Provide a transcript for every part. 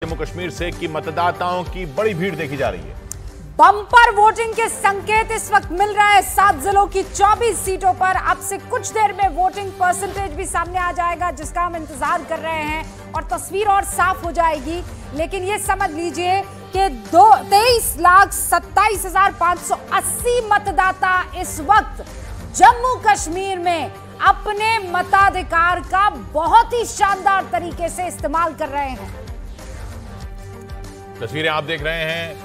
जम्मू कश्मीर से कि मतदाताओं की बड़ी भीड़ देखी जा रही है। बम्पर वोटिंग के संकेत इस वक्त मिल रहा है 7 जिलों की 24 सीटों पर। अब से कुछ देर में वोटिंग परसेंटेज भी सामने आ जाएगा, जिसका हम इंतजार कर रहे हैं और तस्वीर और साफ हो जाएगी। लेकिन ये समझ लीजिए कि 23,27,580 मतदाता इस वक्त जम्मू कश्मीर में अपने मताधिकार का बहुत ही शानदार तरीके से इस्तेमाल कर रहे हैं। तस्वीरें आप देख रहे हैं,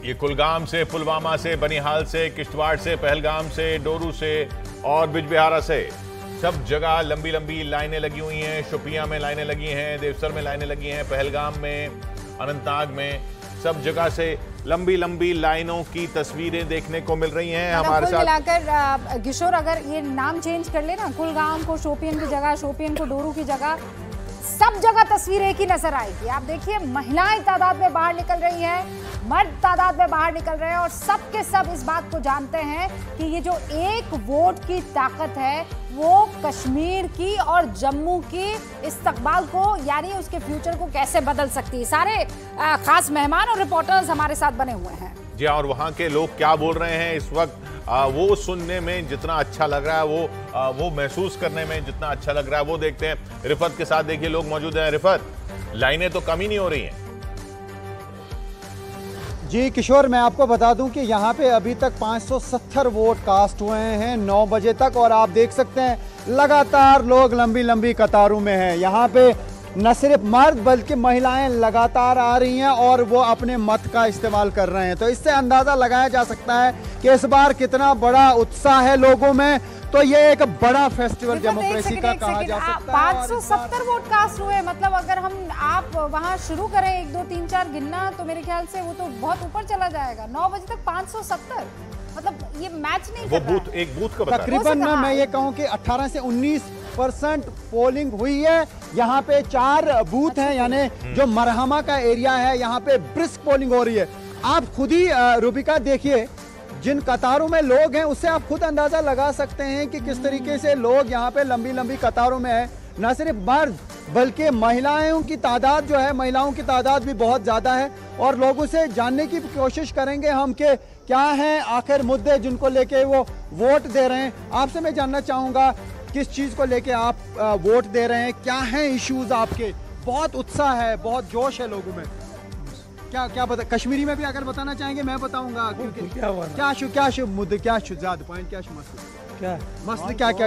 ये कुलगाम से, पुलवामा से, बनिहाल से, किश्तवाड़ से, पहलगाम से, डोरू से और बिजबिहारा से सब जगह लंबी लंबी लाइनें लगी हुई हैं। शोपियां में लाइनें लगी हैं, देवसर में लाइनें लगी हैं, पहलगाम में, अनंतनाग में, सब जगह से लंबी लंबी लाइनों की तस्वीरें देखने को मिल रही हैं। हमारे साथ मिलाकर किशोर, अगर ये नाम चेंज कर ले ना, कुलगाम को शोपियन की जगह, शोपियन को डोरू की जगह, सब जगह तस्वीर एक ही नजर आएगी। आप देखिए, महिलाएं तादाद में बाहर निकल रही हैं, मर्द तादाद में बाहर निकल रहे हैं और सब के सब इस बात को जानते हैं कि ये जो एक वोट की ताकत है वो कश्मीर की और जम्मू की इस्तकबाल को, यानी उसके फ्यूचर को कैसे बदल सकती है। सारे खास मेहमान और रिपोर्टर्स हमारे साथ बने हुए हैं। जी, और वहां के लोग क्या बोल रहे हैं इस वक्त, वो सुनने में जितना अच्छा लग रहा है, वो महसूस करने में जितना अच्छा लग रहा है, वो देखते हैं। रिफत के साथ देखिए लोग मौजूद हैं। रिफत, लाइनें तो कम ही नहीं हो रही हैं। जी किशोर, मैं आपको बता दूं कि यहाँ पे अभी तक 570 वोट कास्ट हुए हैं 9 बजे तक, और आप देख सकते हैं लगातार लोग लंबी लंबी कतारों में हैं। यहाँ पे न सिर्फ मर्द बल्कि महिलाएं लगातार आ रही हैं और वो अपने मत का इस्तेमाल कर रहे हैं। तो इससे अंदाज़ा लगाया जा सकता है कि इस बार कितना बड़ा उत्साह है लोगों में। तो ये एक बड़ा फेस्टिवल डेमोक्रेसी का कहा जा सकता है। 570 वोट कास्ट हुए, मतलब अगर आप वहां शुरू करें 1 2 3 4 गिनना, तो मेरे ख्याल से वो तो बहुत ऊपर चला जाएगा। 9 बजे तक 570, मतलब ये मैच नहीं कर रहा है। एक बूथ का तकरीबन मैं ये कहूँ कि 18 से 19% पोलिंग हुई है। यहाँ पे 4 बूथ हैं, यानी जो मरहमा का एरिया है, यहाँ पे ब्रिस्क पोलिंग हो रही है। आप खुद ही रूबिका देखिए, जिन कतारों में लोग हैं उससे आप खुद अंदाजा लगा सकते हैं कि किस तरीके से लोग यहाँ पे लंबी लंबी कतारों में है। न सिर्फ मर्द बल्कि महिलाओं की तादाद जो है, महिलाओं की तादाद भी बहुत ज़्यादा है। और लोगों से जानने की कोशिश करेंगे हम कि क्या हैं आखिर मुद्दे जिनको लेके वो वोट दे रहे हैं। आपसे मैं जानना चाहूँगा किस चीज़ को लेके आप वोट दे रहे हैं, क्या हैं इश्यूज आपके। बहुत उत्साह है, बहुत जोश है लोगों में। क्या बता, कश्मीरी में भी अगर बताना चाहेंगे मैं बताऊंगा। क्या शुभ मुद्दे, क्या ज्यादा पॉइंट, क्या मसले, क्या ये कह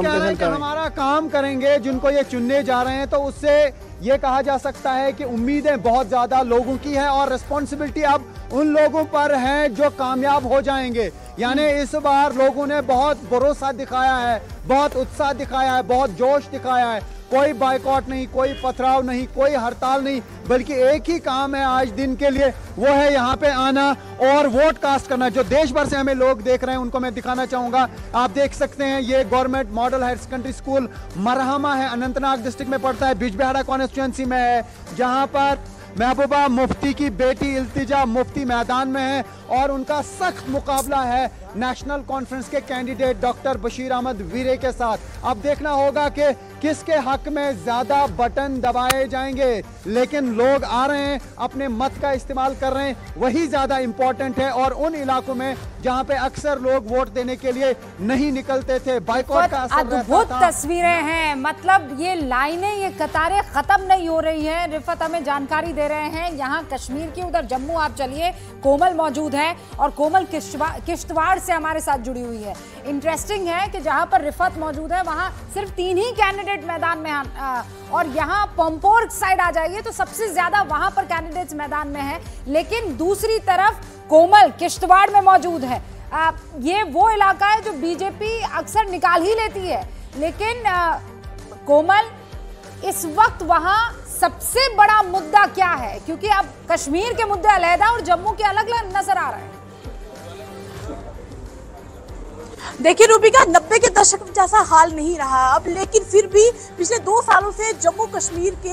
रहे हैं कि हमारा काम करेंगे, जिनको ये चुनने जा रहे हैं तो उससे ये कहा जा सकता है कि उम्मीदें बहुत ज्यादा लोगों की है और रिस्पॉन्सिबिलिटी अब उन लोगों पर है जो कामयाब हो जाएंगे। यानी इस बार लोगों ने बहुत भरोसा दिखाया है, बहुत उत्साह दिखाया है, बहुत जोश दिखाया है। कोई बाइकआउट नहीं, कोई पथराव नहीं, कोई हड़ताल नहीं, बल्कि एक ही काम है आज दिन के लिए, वो है यहाँ पे आना और वोट कास्ट करना। जो देश भर से हमें लोग देख रहे हैं उनको मैं दिखाना चाहूँगा। आप देख सकते हैं ये government model higher secondary school Marhama है, अनंतनाग डिस्ट्रिक्ट में पड़ता है, बिजबिहारा कॉन्स्टिट्यूंसी में है, जहाँ पर महबूबा मुफ्ती की बेटी इल्तिजा मुफ्ती मैदान में है और उनका सख्त मुकाबला है नेशनल कॉन्फ्रेंस के कैंडिडेट डॉक्टर बशीर अहमद वीरे के साथ। अब देखना होगा कि किसके हक में ज्यादा बटन दबाए जाएंगे, लेकिन लोग आ रहे हैं, अपने मत का इस्तेमाल कर रहे हैं, वही ज्यादा इंपॉर्टेंट है। और उन इलाकों में जहां पे अक्सर लोग वोट देने के लिए नहीं निकलते थे, बाइकआउट का असर अद्भुत तस्वीरें हैं। मतलब ये लाइनें, ये कतारें खत्म नहीं हो रही हैं। रिफत हमें जानकारी दे रहे हैं यहाँ कश्मीर की। उधर जम्मू आप चलिए, कोमल मौजूद है और कोमल किश्तवाड़ से हमारे साथ जुड़ी हुई है। इंटरेस्टिंग है कि जहां पर रिफत मौजूद है वहां सिर्फ 3 ही कैंडिडेट मैदान में और यहाँ पंपोर साइड आ जाइए तो सबसे ज्यादा वहां पर कैंडिडेट्स मैदान में है। लेकिन दूसरी तरफ कोमल किश्तवाड़ में मौजूद है। ये वो इलाका है जो बीजेपी अक्सर निकाल ही लेती है, लेकिन कोमल इस वक्त वहां सबसे बड़ा मुद्दा क्या है, क्योंकि अब कश्मीर के मुद्दे अलग और जम्मू के अलग अलग नजर आ रहे हैं। देखिए रूबिका, 90 के दशक जैसा हाल नहीं रहा अब, लेकिन फिर भी पिछले 2 सालों से जम्मू कश्मीर के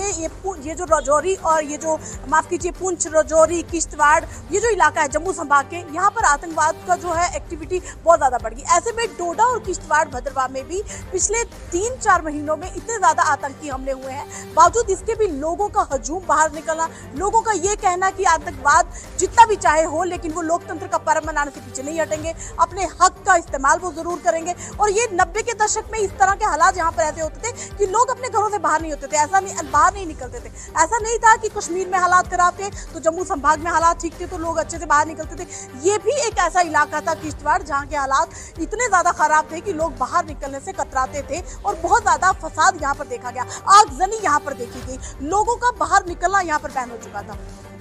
ये जो राजौरी और ये जो माफ कीजिए पुंछ, राजौरी, किश्तवाड़, ये जो इलाका है जम्मू संभाग के, यहाँ पर आतंकवाद का जो है एक्टिविटी बहुत ज्यादा बढ़ गई। ऐसे में डोडा और किश्तवाड़, भद्रवाह में भी पिछले 3-4 महीनों में इतने ज्यादा आतंकी हमले हुए हैं। बावजूद इसके भी लोगों का हजूम बाहर निकलना, लोगों का ये कहना कि आतंकवाद जितना भी चाहे हो लेकिन वो लोकतंत्र का पर्व मनाने से पीछे नहीं हटेंगे, अपने हक का इस्तेमाल वो जरूर करेंगे। और ये 90 के दशक में इस तरह के हालात यहाँ पर ऐसे होते थे कि लोग अपने घरों से बाहर नहीं होते थे, बाहर नहीं निकलते थे। ऐसा नहीं था कि कश्मीर में हालात खराब थे तो जम्मू संभाग में हालात ठीक थे तो लोग अच्छे से बाहर निकलते थे। ये भी एक ऐसा इलाका था किश्तवाड़ जहाँ के हालात इतने ज्यादा खराब थे कि लोग बाहर निकलने से कतराते थे और बहुत ज्यादा फसाद यहाँ पर देखा गया, आगजनी यहाँ पर देखी गई, लोगों का बाहर निकलना यहाँ पर बैन हो चुका था।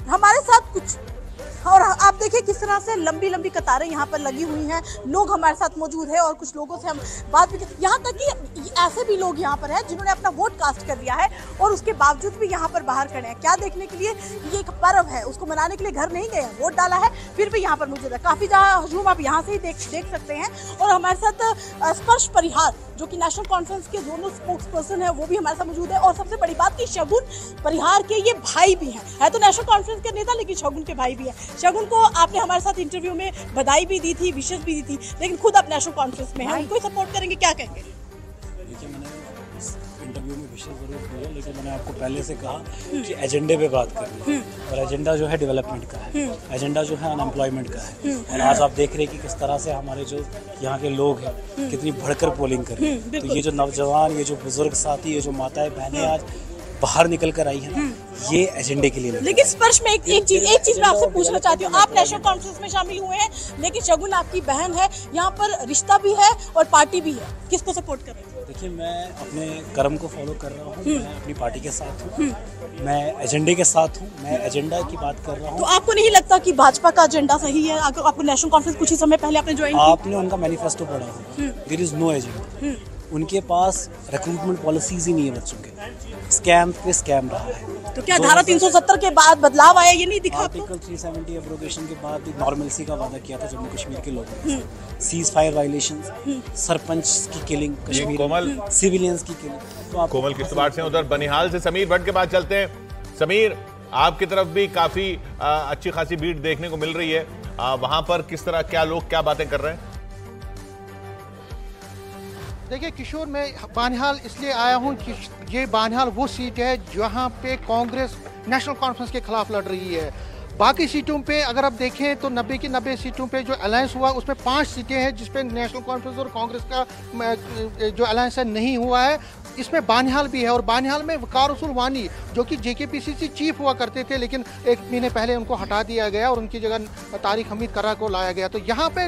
हमारे साथ कुछ और आप देखिए किस तरह से लंबी लंबी कतारें यहाँ पर लगी हुई हैं, लोग हमारे साथ मौजूद है और कुछ लोगों से हम बात भी यहाँ तक कि ऐसे भी लोग यहाँ पर हैं जिन्होंने अपना वोट कास्ट कर दिया है और उसके बावजूद भी यहाँ पर बाहर खड़े हैं। क्या देखने के लिए? ये एक पर्व है, उसको मनाने के लिए घर नहीं गए हैं, वोट डाला है फिर भी यहाँ पर मौजूद है। काफ़ी ज़्यादा हजूम आप यहाँ से ही देख सकते हैं। और हमारे साथ स्पर्श परिहार जो कि नेशनल कॉन्फ्रेंस के दोनों स्पोक्स पर्सन है वो भी हमारे साथ मौजूद है। और सबसे बड़ी बात कि शगुन परिहार के ये भाई भी हैं, है तो नेशनल कॉन्फ्रेंस के नेता लेकिन शगुन के भाई भी हैं। शगुन को आपने हमारे साथ इंटरव्यू में बधाई भी दी थी, विशेष भी दी थी, लेकिन खुद आप नेशनल कॉन्फ्रेंस में हैं, उनको सपोर्ट करेंगे, क्या कहेंगे? देखिए, मैंने इस इंटरव्यू में विशेष जरूर दी है, लेकिन मैंने आपको पहले से कहा कि एजेंडे पे बात करनी है और एजेंडा जो है डेवलपमेंट का है, एजेंडा जो है अनएम्प्लॉयमेंट का है। और आज आप देख रहे हैं कि किस तरह से हमारे जो यहाँ के लोग हैं कितनी बढ़कर पोलिंग कर रहे हैं। तो ये जो नौजवान, ये जो बुजुर्ग साथी, ये जो माताएं बहनें आज बाहर निकल कर आई है, ये एजेंडे के लिए। लेकिन स्पर्श में एक चीज मैं आपसे पूछना चाहती हूँ, आप नेशनल कॉन्फ्रेंस में शामिल हुए हैं लेकिन शगुन आपकी बहन है, यहाँ पर रिश्ता भी है और पार्टी भी है, किसको सपोर्ट कर रहे हैं? देखिए, मैं अपने कर्म को फॉलो कर रहा हूँ, मैं अपनी पार्टी के साथ हूँ, मैं एजेंडे के साथ हूँ, मैं एजेंडा की बात कर रहा हूँ। तो आपको नहीं लगता कि भाजपा का एजेंडा सही है? आपको नेशनल कॉन्फ्रेंस कुछ ही समय पहले आपने ज्वाइन किया, आपने उनका मैनिफेस्टो पढ़ा हो, देयर इज नो एजेंडा। उनके पास रिक्रूटमेंट पॉलिसीज ही नहीं है बच्चों के, स्कैम पे स्कैम रहा है। तो क्या धारा 370 के बाद बदलाव आया, ये नहीं दिखा? आर्टिकल 370 एब्रोगेशन के बाद एक नॉर्मलसी का वादा किया था जम्मू कश्मीर के लोगों ने, सीज फायर वायलेशंस, सरपंच की किलिंग, कश्मीर सिविलियंस की किलिंग। तो कोमल किश्तवाड़ से उधर बनिहाल से समीर भट्ट के पास चलते हैं। समीर, आपकी तरफ भी काफी अच्छी खासी भीड़ देखने को मिल रही है, वहां पर किस तरह क्या लोग क्या बातें कर रहे हैं? देखिए किशोर, मैं बानिहाल इसलिए आया हूँ कि ये बानिहाल वो सीट है जहाँ पे कांग्रेस नेशनल कॉन्फ्रेंस के खिलाफ लड़ रही है। बाकी सीटों पे अगर आप देखें तो 90 की 90 सीटों पे जो अलायंस हुआ उसमें 5 सीटें हैं जिसपे नेशनल कॉन्फ्रेंस और कांग्रेस का जो अलायंस है नहीं हुआ है। इसमें बानिहाल भी है और बानिहाल में वकार रसूल वानी जो कि JKPCC चीफ हुआ करते थे लेकिन 1 महीने पहले उनको हटा दिया गया और उनकी जगह तारिक हमीद कर्रा को लाया गया। तो यहाँ पे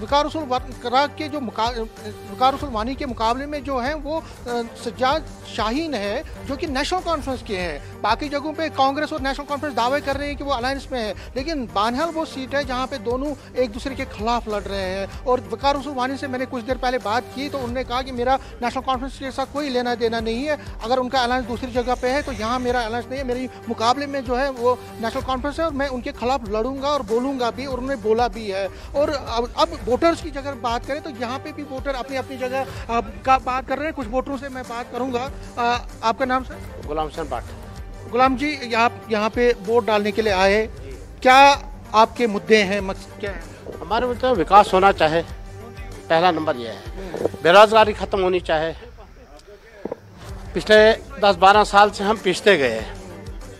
वकार रसूल कर्रा के जो वकार रसूल वानी के मुकाबले में जो है वो सज्जाद शाहीन है जो कि नेशनल कॉन्फ्रेंस के हैं। बाकी जगहों पे कांग्रेस और नेशनल कॉन्फ्रेंस दावे कर रहे हैं कि वो अलायंस में है, लेकिन बानिहाल वो सीट है जहाँ पे दोनों एक दूसरे के खिलाफ लड़ रहे हैं। और वकार रसूल वानी से मैंने कुछ देर पहले बात की तो उन्होंने कहा कि मेरा नेशनल कॉन्फ्रेंस के साथ कोई लेना देना नहीं है, अगर उनका अलायंस दूसरी जगह पे है तो यहाँ मेरा अलायंस नहीं है, मेरे मुकाबले में जो है वो नेशनल कॉन्फ्रेंस है और मैं उनके खिलाफ लड़ूंगा और बोलूंगा भी, और उन्होंने बोला भी है। और अब वोटर्स की जगह बात करें तो यहाँ पे भी वोटर अपनी अपनी जगह का बात कर रहे हैं। कुछ वोटरों से मैं बात करूँगा। आपका नाम सर? गुलाम हुसैन भट्ट। गुलाम जी, आप यहाँ पे वोट डालने के लिए आए, क्या आपके मुद्दे हैं, क्या है? हमारे मुद्दे में विकास होना चाहे, पहला नंबर यह है। बेरोजगारी खत्म होनी चाहे। पिछले 10-12 साल से हम पिछते गए,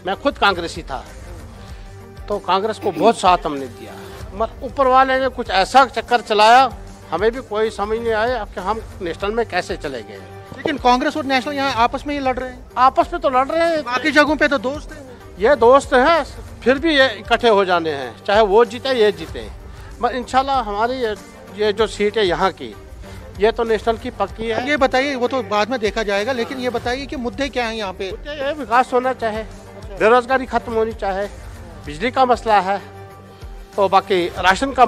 मैं खुद कांग्रेसी था तो कांग्रेस को बहुत साथ हमने दिया, मगर ऊपर वाले ने कुछ ऐसा चक्कर चलाया हमें भी कोई समझ नहीं आया कि हम नेशनल में कैसे चले गए। लेकिन कांग्रेस और नेशनल यहाँ आपस में ही लड़ रहे हैं। आपस में तो लड़ रहे हैं, बाकी जगहों पे तो दोस्त हैं। ये दोस्त हैं, फिर भी ये इकट्ठे हो जाने हैं, चाहे वो जीते ये जीते। मगर इंशाल्लाह हमारी ये जो सीट है यहाँ की, ये तो नेशनल की पक्की है। ये बताइए, वो तो बाद में देखा जाएगा, लेकिन ये बताइए कि मुद्दे क्या हैं यहाँ पे? ये विकास होना चाहे, बेरोजगारी खत्म होनी चाहे, बिजली का मसला है, तो बाकी राशन का